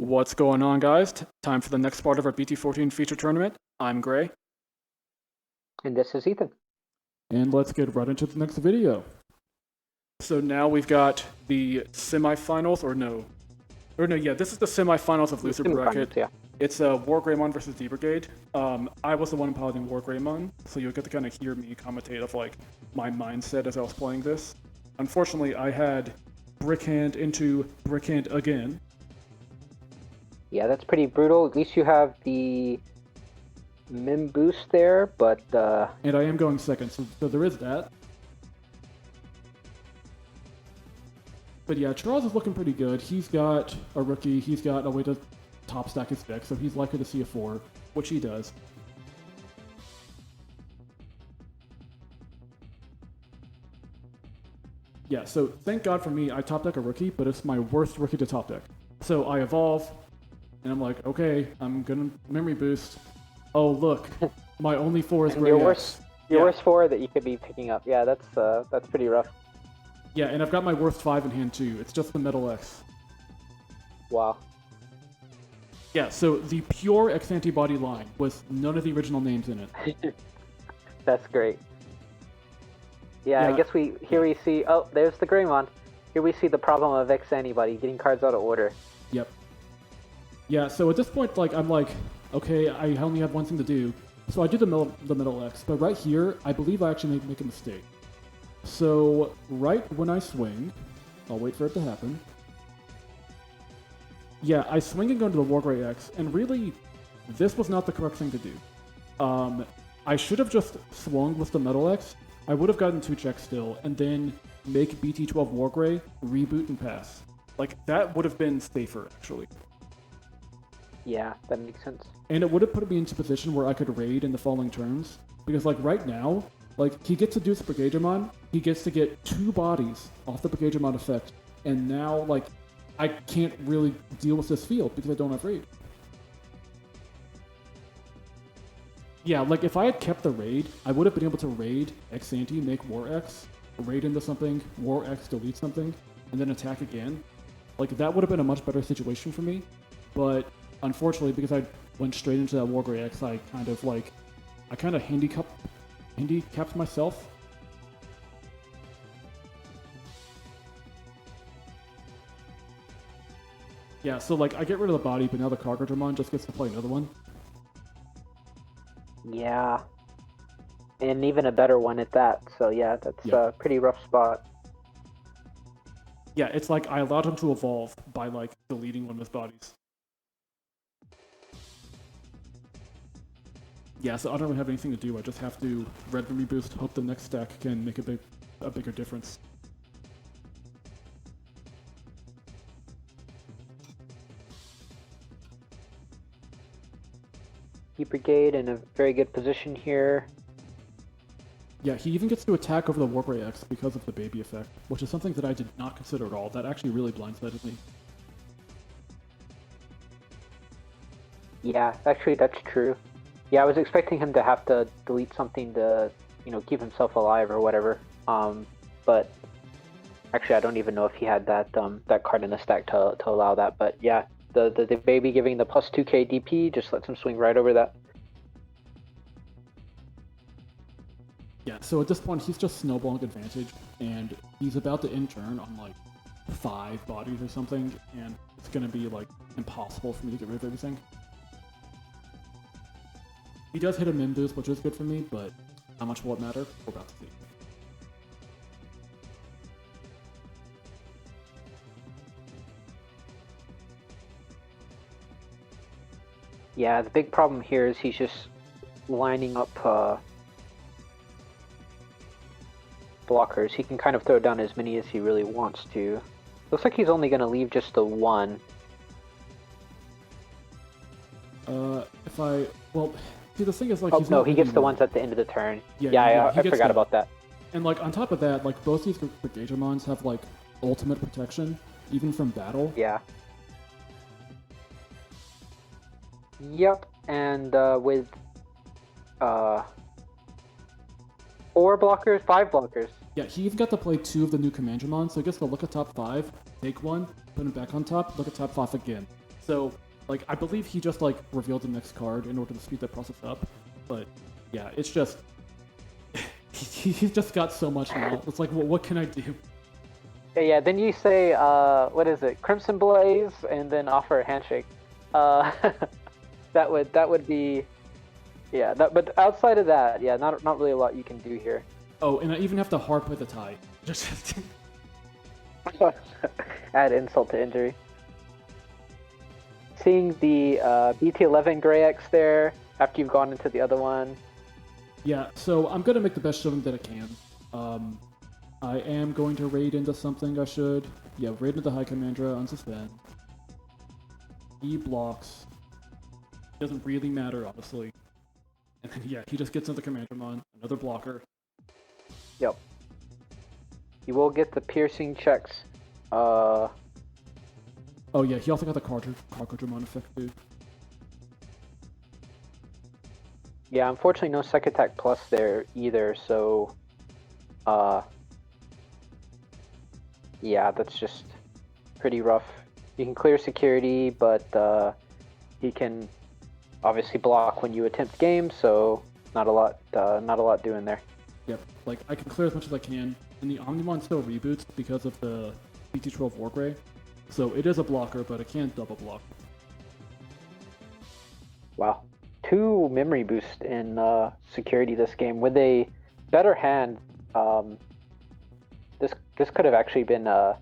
What's going on, guys? Time for the next part of our BT14 feature tournament. I'm Gray. And this is Ethan. And let's get right into the next video. So now we've got the semifinals, this is the semifinals of loser bracket. Yeah. It's WarGreymon versus Brigade. I was the one piloting WarGreymon, so you'll get to kind of hear me commentate of like my mindset as I was playing this. Unfortunately, I had Brickhand into Brickhand again. Yeah, that's pretty brutal. At least you have the Mim boost there, but And I am going second, so there is that. But yeah, Charles is looking pretty good. He's got a rookie, he's got a way to top stack his deck, so he's likely to see a 4, which he does. Yeah, so thank God for me, I top deck a rookie, but it's my worst rookie to top deck. So I evolve, and I'm like, okay, I'm gonna memory boost. Oh look, my only 4 is your worst 4 that you could be picking up. Yeah, that's pretty rough. Yeah, and I've got my worst 5 in hand too. It's just the Metal X. Wow. Yeah, so the pure X antibody line with none of the original names in it. That's great. Yeah, I guess here we see. Oh, there's the Greymon. Here we see the problem of X antibody getting cards out of order. Yep. Yeah, so at this point, like I'm like, okay, I only have one thing to do, so I do the Metal X. But right here, I believe I actually make a mistake. So right when I swing, I'll wait for it to happen. Yeah, I swing and go into the Wargray X, and really, this was not the correct thing to do. I should have just swung with the Metal X. I would have gotten 2 checks still, and then make BT12 Wargray, reboot, and pass. Like, that would have been safer, actually. Yeah, that makes sense. And it would have put me into a position where I could raid in the following turns. Because, like, right now, like, he gets to do the Brigademon, he gets to get 2 bodies off the Brigademon effect, and now, like, I can't really deal with this field because I don't have raid. Yeah, like, if I had kept the raid, I would have been able to raid X-Ante, make War X, raid into something, War X, delete something, and then attack again. Like, that would have been a much better situation for me, but unfortunately, because I went straight into that Wargray X, I kind of handicapped myself. Yeah, so like I get rid of the body, but now the Cargodramon just gets to play another one. Yeah. And even a better one at that. So yeah, that's a pretty rough spot. Yeah, it's like I allowed him to evolve by like deleting one of his bodies. Yeah, so I don't really have anything to do. I just have to red memory boost, hope the next stack can make a bigger difference. Brigade in a very good position here. Yeah, he even gets to attack over the Wargray X because of the baby effect, which is something that I did not consider at all. That actually really blindsided me. Yeah, actually that's true. Yeah, I was expecting him to have to delete something to, keep himself alive or whatever. But actually I don't even know if he had that that card in the stack to allow that. But yeah, the baby giving the plus 2k DP just lets him swing right over that. Yeah, so at this point he's just snowballing advantage, and he's about to end turn on like 5 bodies or something, and it's gonna be like impossible for me to get rid of everything. He does hit a min boost, which is good for me, but how much will it matter? We're about to see. Yeah, the big problem here is he's just lining up blockers. He can kind of throw down as many as he really wants to. Looks like he's only going to leave just the 1. See, the thing is, like, he gets the ones at the end of the turn. Yeah, I forgot about that. And, like, on top of that, like, both these Brigademons have, like, ultimate protection, even from battle. Yeah. Yep, and with 4 blockers, 5 blockers. Yeah, he even got to play 2 of the new Commandramon, so he gets to look at top 5, take one, put him back on top, look at top 5 again. So, like, I believe he just, like, revealed the next card in order to speed that process up. But, yeah, it's just... he's just got so much now. It's like, well, what can I do? Yeah, then you say, what is it, Crimson Blaze, and then offer a handshake. That would be, yeah. But outside of that, yeah, not really a lot you can do here. Oh, and I even have to hard play the tie. Just Add insult to injury. Seeing the BT11 Grey X there after you've gone into the other one. Yeah, so I'm gonna make the best showing that I can. I am going to raid into something I should. Yeah, raid into High Commandra, unsuspend. He blocks. Doesn't really matter, honestly. And then, yeah, he just gets into Commandramon, another blocker. Yep. You will get the piercing checks. Oh yeah, he also got the Cargodramon effect too. Yeah, unfortunately no Sec Attack Plus there either, so... yeah, that's just pretty rough. You can clear security, but he can obviously block when you attempt game, so not a lot doing there. Yep, like, I can clear as much as I can, and the Omnimon still reboots because of the BT12 WarGrey. So it is a blocker, but it can't double block. Wow. 2 memory boost in security this game. With a better hand, this could have actually been a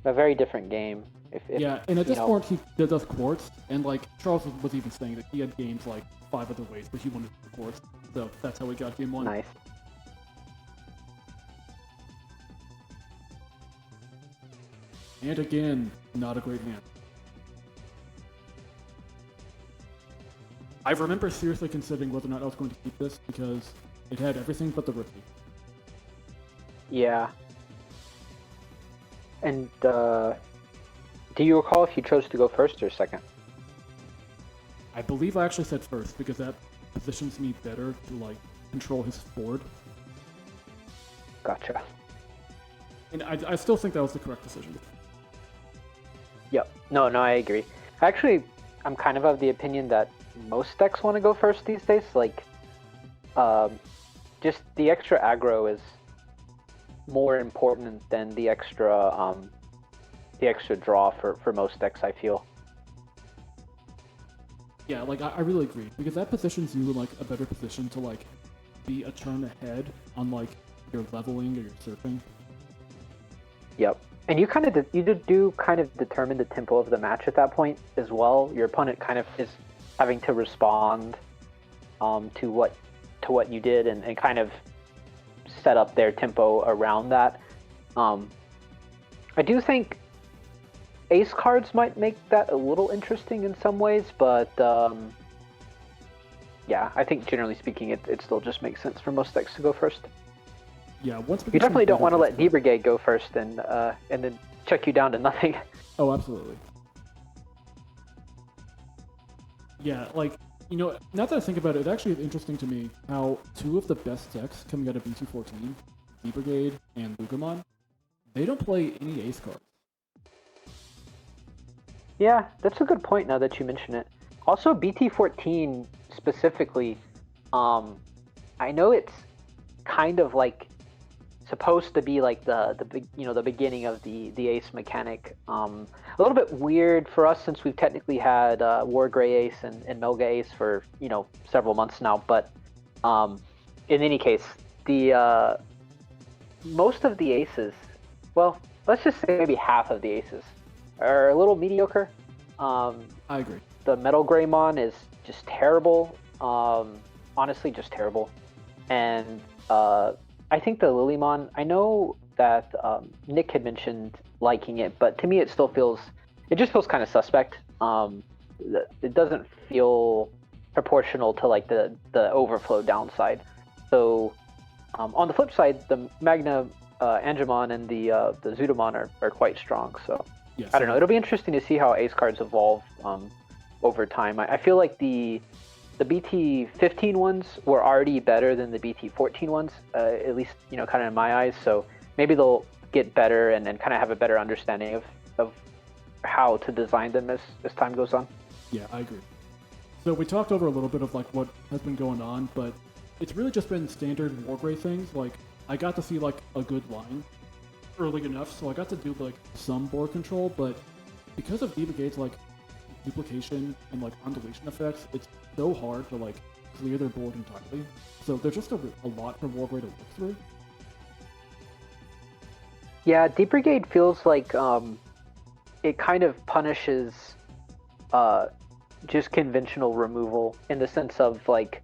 very different game. If yeah, and at this point he does quartz, and like Charles was even saying that he had games like 5 other ways, but he wanted the quartz. So that's how we got game 1. Nice. And again, not a great hand. I remember seriously considering whether or not I was going to keep this because it had everything but the rookie. Yeah. And do you recall if you chose to go first or second? I believe I actually said first because that positions me better to like control his forward. Gotcha. And I still think that was the correct decision. Yep. No, I agree. Actually, I'm kind of the opinion that most decks want to go first these days. Like, just the extra aggro is more important than the extra draw for most decks, I feel. Yeah, like I really agree because that positions you in like a better position to like be a turn ahead on like your leveling or your surfing. Yep. And you do kind of determine the tempo of the match at that point as well. Your opponent kind of is having to respond to what you did and kind of set up their tempo around that. I do think ace cards might make that a little interesting in some ways, but yeah, I think generally speaking, it still just makes sense for most decks to go first. Yeah, once we you definitely don't want to let Brigade go first and then check you down to nothing. Oh, absolutely. Yeah, like, you know, now that I think about it, it actually is interesting to me how 2 of the best decks coming out of BT14, Brigade and Agumon, they don't play any ace cards. Yeah, that's a good point now that you mention it. Also, BT14 specifically, I know it's kind of like supposed to be like the beginning of the ace mechanic. A little bit weird for us since we've technically had WarGrey Ace and Melga Ace for several months now. But in any case, the most of the aces, well, let's just say maybe half of the aces, are a little mediocre. I agree. The MetalGreymon is just terrible. Honestly, just terrible. And I think the Lilymon, I know that Nick had mentioned liking it, but to me it just feels kind of suspect. It doesn't feel proportional to like the overflow downside. So on the flip side, the Magna Agumon and the Zudomon are quite strong. So yes, I don't know. It'll be interesting to see how ace cards evolve over time. I feel like the BT15 ones were already better than the BT14 ones, at least kind of in my eyes. So maybe they'll get better and then kind of have a better understanding of how to design them as time goes on. Yeah, I agree. So we talked over a little bit of like what has been going on, but it's really just been standard Wargrey things. Like I got to see like a good line early enough, so I got to do like some board control, but because of Brigade's like duplication and like undeletion effects, it's so hard to like clear their board entirely. So there's just a lot for Wargrey to work through. Yeah, Brigade feels like it kind of punishes just conventional removal in the sense of like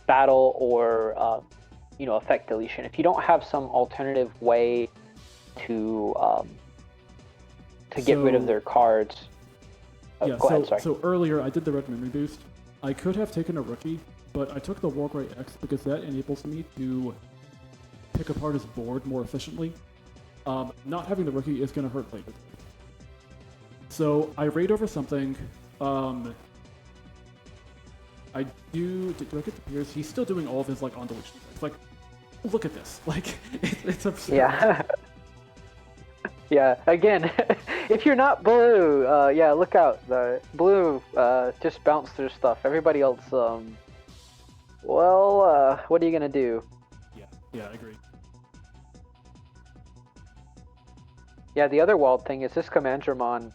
battle or effect deletion. If you don't have some alternative way to get rid of their cards. Yeah, go ahead, sorry. So earlier I did the red memory boost. I could have taken a rookie, but I took the Wargrey X because that enables me to pick apart his board more efficiently. Not having the rookie is going to hurt later. So I raid over something. I do I get the Pierce? He's still doing all of his like on deletion effects. Like, look at this. Like, it's absurd. Yeah. Yeah. Again, if you're not blue, look out. The blue just bounce through stuff. Everybody else, what are you gonna do? Yeah, I agree. Yeah, the other wild thing is this Commandramon.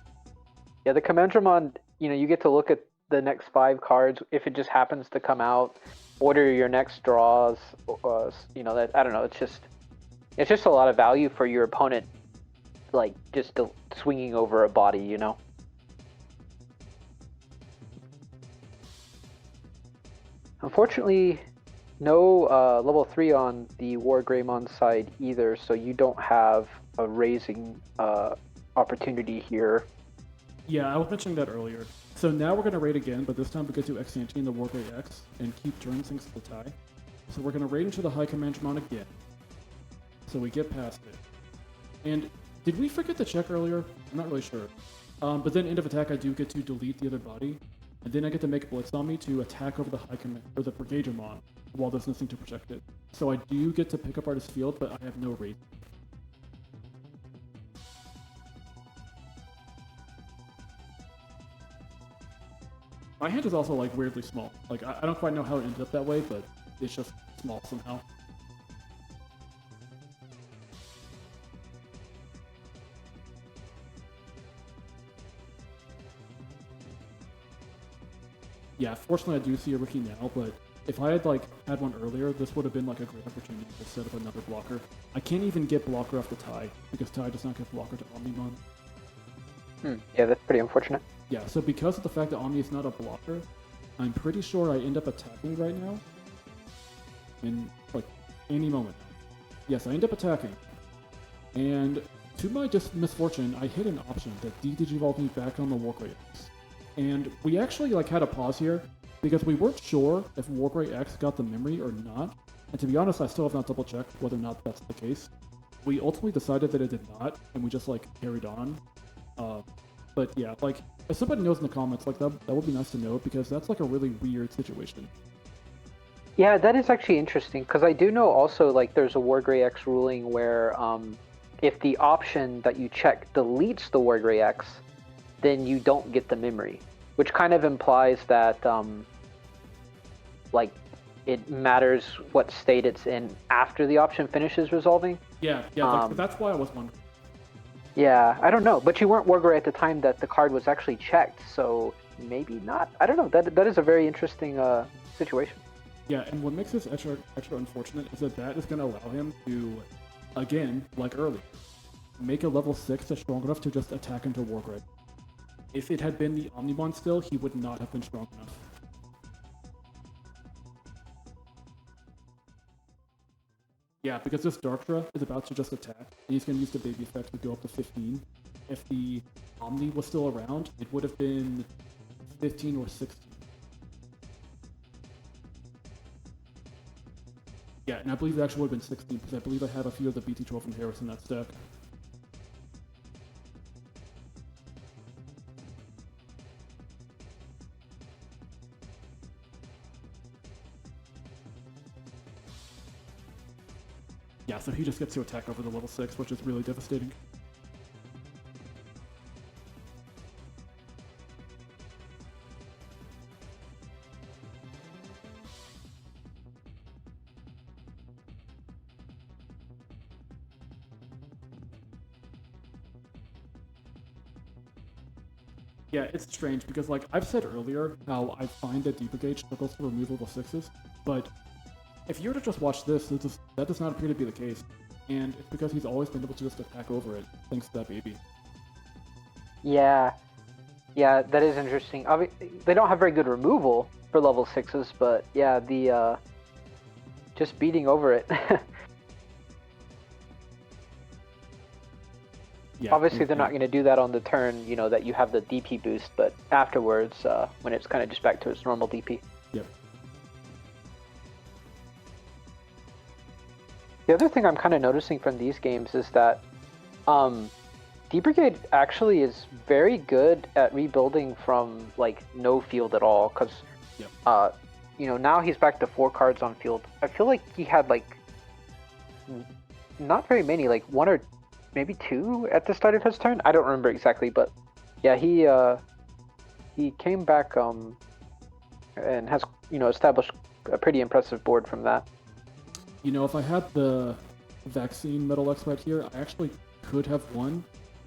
Yeah, the Commandramon, you get to look at the next 5 cards. If it just happens to come out, order your next draws. That I don't know. It's just a lot of value for your opponent, like just swinging over a body. Unfortunately, no level 3 on the WarGreymon side either, so you don't have a raising opportunity here. Yeah, I was mentioning that earlier. So now we're going to raid again, but this time we get to X-Ante in the Wargrey X and keep turn things to the tie. So we're going to raid into the High Commandramon again. So we get past it. And did we forget to check earlier? I'm not really sure. But then end of attack, I do get to delete the other body. And then I get to make a blitz on me to attack over the the Brigadramon while there's nothing to protect it. So I do get to pick up artist field, but I have no raid. My hand is also like weirdly small. Like I don't quite know how it ended up that way, but it's just small somehow. Yeah, fortunately I do see a rookie now, but if I had had one earlier, this would have been like a great opportunity to set up another blocker. I can't even get blocker off the tie, because tie does not get blocker to Omnimon. Yeah, that's pretty unfortunate. Yeah, so because of the fact that Omni is not a blocker, I'm pretty sure I end up attacking right now. In like any moment now. Yes, I end up attacking. And to my misfortune, I hit an option that de-digivolved me back on the Wargrey X. And we actually had a pause here because we weren't sure if Wargrey X got the memory or not. And to be honest, I still have not double checked whether or not that's the case. We ultimately decided that it did not, and we just carried on. But yeah, if somebody knows in the comments, that would be nice to know, because that's a really weird situation. Yeah, that is actually interesting, because I do know also there's a Wargrey X ruling where if the option that you check deletes the Wargrey X, then you don't get the memory, which kind of implies that it matters what state it's in after the option finishes resolving. Yeah, that's why I was wondering. Yeah, I don't know, but you weren't Wargrey at the time that the card was actually checked, so maybe not. I don't know. That is a very interesting situation. Yeah, and what makes this extra unfortunate is that is going to allow him to, again, like earlier, make a level 6 that's strong enough to just attack into Wargrey. If it had been the Omnimon still, he would not have been strong enough. Yeah, because this Darktra is about to just attack, and he's going to use the baby effect to go up to 15. If the Omni was still around, it would have been 15 or 16. Yeah, and I believe it actually would have been 16, because I believe I have a few of the BT14 and Harris in that stack. Yeah, so he just gets to attack over the level 6, which is really devastating. Yeah, it's strange because, like, I've said earlier how I find that Brigade struggles to remove level 6s, but if you were to just watch this, that does not appear to be the case. And it's because he's always been able to just attack over it, thanks to that baby. Yeah, yeah, that is interesting. They don't have very good removal for level 6s, but yeah, the just beating over it. Yeah, Obviously, they're not going to do that on the turn, you know, that you have the DP boost, but afterwards, when it's kind of just back to its normal DP. Yep. The other thing I'm kind of noticing from these games is that Brigade actually is very good at rebuilding from like no field at all, because Yep. you know, now he's back to 4 cards on field. I feel like he had like not very many, like 1 or maybe 2 at the start of his turn. I don't remember exactly, but yeah, he came back and has, you know, established a pretty impressive board from that. You know, if I had the vaccine metal expert here, I actually could have won,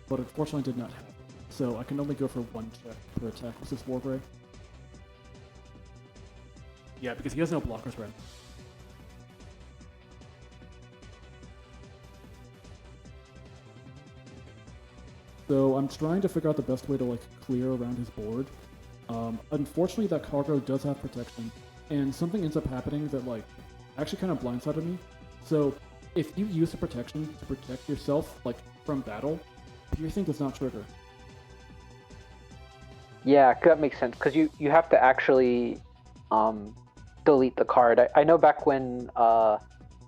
but unfortunately I did not have it. So I can only go for 1 check per attack with this WarGrey. Yeah, because he has no blockers right now. So I'm trying to figure out the best way to like clear around his board. Unfortunately, that cargo does have protection, and something ends up happening that like actually kind of blindsided me. So if you use the protection to protect yourself like from battle, piercing does not trigger. Yeah, that makes sense, because you have to actually delete the card. I know back when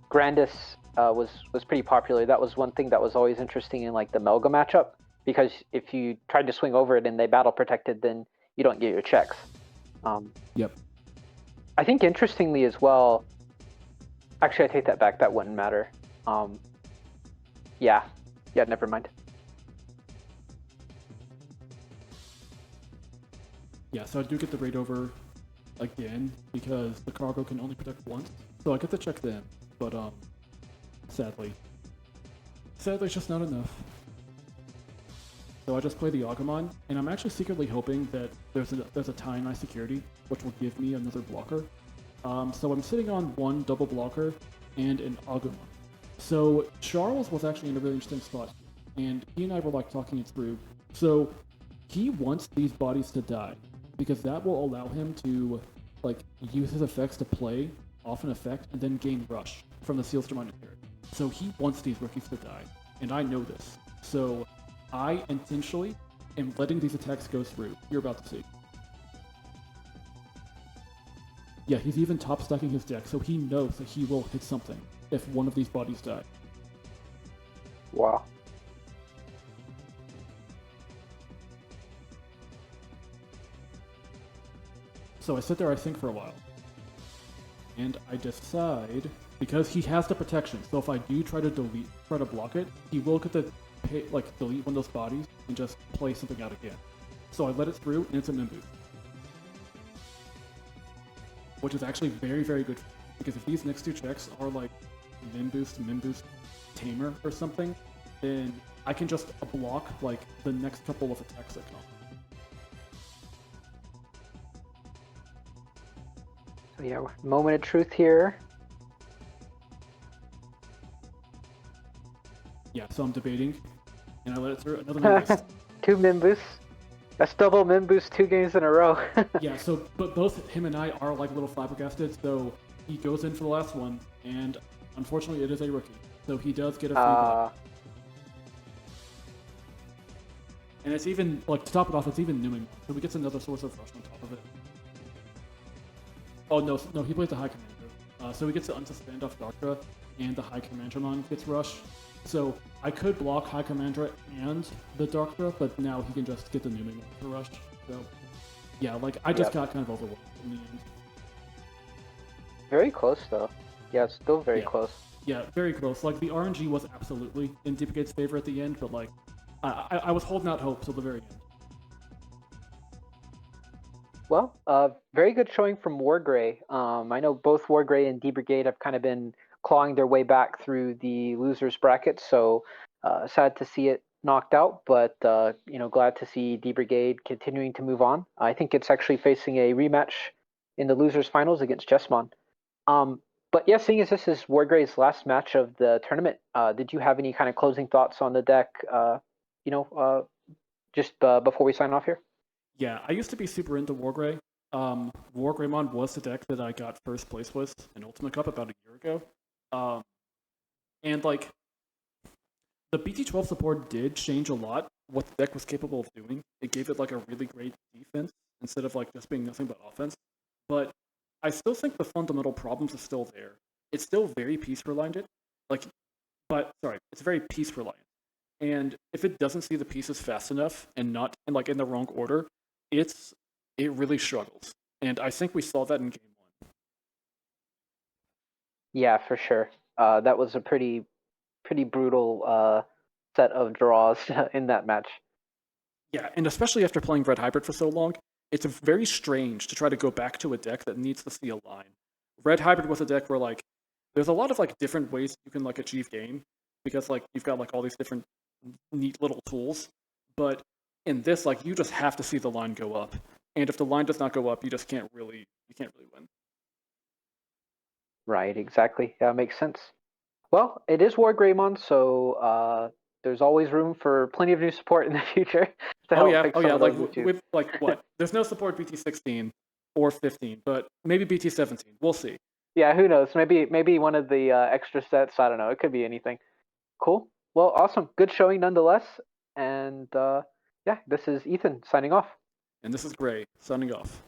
Grandis was pretty popular, that was one thing that was always interesting in like the Melga matchup, because if you tried to swing over it and they battle protected, then you don't get your checks. Yep. I think interestingly as well, actually I take that back, that wouldn't matter. Yeah, never mind. Yeah, so I do get the raid over again because the cargo can only protect once. So I get to check them, but sadly it's just not enough. So I just play the Agumon, and I'm actually secretly hoping that there's a tie in my security, which will give me another blocker. So I'm sitting on 1 double blocker and an Agumon. So Charles was actually in a really interesting spot, and he and I were like talking it through. So he wants these bodies to die because that will allow him to like use his effects to play off an effect and then gain rush from the Sealstorm Undercarriage. So he wants these rookies to die, and I know this. So I intentionally am letting these attacks go through. You're about to see. Yeah, he's even top stacking his deck, so he knows that he will hit something if one of these bodies die. Wow. So I sit there, I think for a while. And I decide, because he has the protection, so if I do try to block it, he will get to delete one of those bodies and just play something out again. So I let it through, and it's a Mimbu. Which is actually very, very good, because if these next 2 checks are like Mimboost, Tamer or something, then I can just block like the next couple of attacks that come. So yeah, moment of truth here. Yeah, so I'm debating, and I let it through. Another Mimboost. 2 Mimbus. That's double Mimbus 2 games in a row. Yeah, so but both him and I are like a little flabbergasted, so he goes in for the last one, and unfortunately it is a rookie. So he does get a free block. And it's even, like, to top it off, it's even Newing, so he gets another source of rush on top of it. Oh, no, he plays the High Commander. So he gets to unsuspend off Darkra, and the High Commandramon gets rush. So I could block High Commandra and the Darkra, but now he can just get the Newing for rush. So, yeah, like, I just got kind of overwhelmed in the end. Very close, though. Yeah, it's still very close. Yeah, very close. Like, the RNG was absolutely in Brigade's favor at the end, but, like, I was holding out hope till the very end. Well, very good showing from WarGrey. I know both WarGrey and Brigade have kind of been clawing their way back through the losers bracket, so sad to see it knocked out, but glad to see D Brigade continuing to move on. I think it's actually facing a rematch in the losers finals against Jessmon. But yeah, seeing as this is Wargrey's last match of the tournament, did you have any kind of closing thoughts on the deck? Just before we sign off here. Yeah, I used to be super into Wargrey. WarGreymon was the deck that I got first place with in Ultimate Cup about a year ago. And like the BT12 support did change a lot what the deck was capable of doing. It gave it like a really great defense instead of like just being nothing but offense. But I still think the fundamental problems are still there. It's still very piece reliant. Like, but sorry, it's very piece reliant. And if it doesn't see the pieces fast enough and not and like in the wrong order, it really struggles. And I think we saw that in game one. Yeah, for sure. That was a pretty brutal set of draws in that match. Yeah, and especially after playing Red Hybrid for so long, it's very strange to try to go back to a deck that needs to see a line. Red Hybrid was a deck where like there's a lot of like different ways you can like achieve game because like you've got like all these different neat little tools, but in this like you just have to see the line go up, and if the line does not go up, you can't really win. Right, exactly. Yeah, makes sense. Well, it is WarGreymon, so there's always room for plenty of new support in the future to help fix some of like those issues. with like what? There's no support BT16 or 15, but maybe BT17. We'll see. Yeah, who knows? Maybe one of the extra sets. I don't know. It could be anything. Cool. Well, awesome. Good showing nonetheless. And yeah, this is Ethan signing off. And this is Gray signing off.